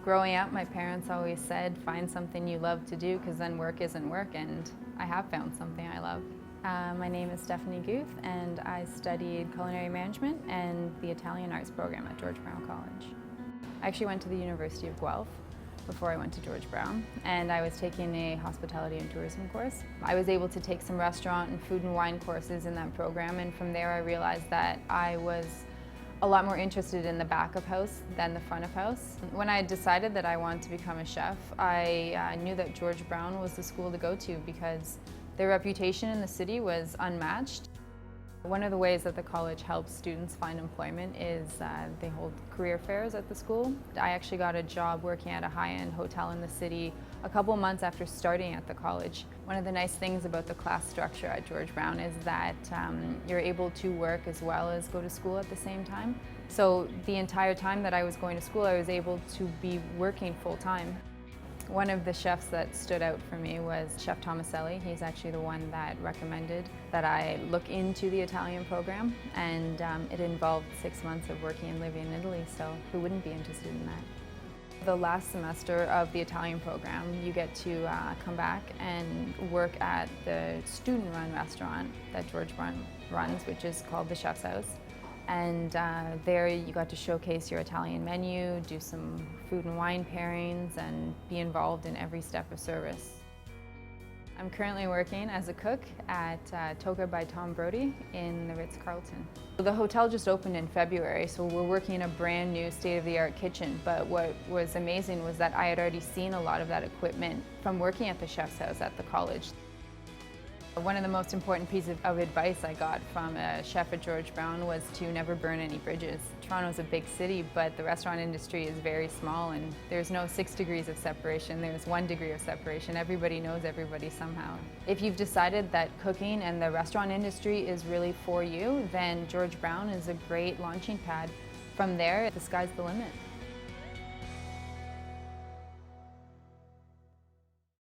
Growing up, my parents always said, find something you love to do because then work isn't work, and I have found something I love. My name is Stephanie Guth, and I studied culinary management and the Italian arts program at George Brown College. I actually went to the University of Guelph before I went to George Brown, and I was taking a hospitality and tourism course. I was able to take some restaurant and food and wine courses in that program, and from there I realized that I was a lot more interested in the back of house than the front of house. When I decided that I wanted to become a chef, I knew that George Brown was the school to go to because their reputation in the city was unmatched. One of the ways that the college helps students find employment is they hold career fairs at the school. I actually got a job working at a high-end hotel in the city a couple months after starting at the college. One of the nice things about the class structure at George Brown is that you're able to work as well as go to school at the same time. So the entire time that I was going to school, I was able to be working full-time. One of the chefs that stood out for me was Chef Tomaselli. He's actually the one that recommended that I look into the Italian program, and it involved 6 months of working and living in Italy, so who wouldn't be interested in that? The last semester of the Italian program, you get to come back and work at the student-run restaurant that George Brown runs, which is called the Chef's House. And there you got to showcase your Italian menu, do some food and wine pairings, and be involved in every step of service. I'm currently working as a cook at Toga by Tom Brody in the Ritz-Carlton. The hotel just opened in February, so we're working in a brand new state-of-the-art kitchen, but what was amazing was that I had already seen a lot of that equipment from working at the Chef's House at the college. One of the most important pieces of advice I got from a chef at George Brown was to never burn any bridges. Toronto's a big city, but the restaurant industry is very small, and there's no 6 degrees of separation. There's 1 degree of separation. Everybody knows everybody somehow. If you've decided that cooking and the restaurant industry is really for you, then George Brown is a great launching pad. From there, the sky's the limit.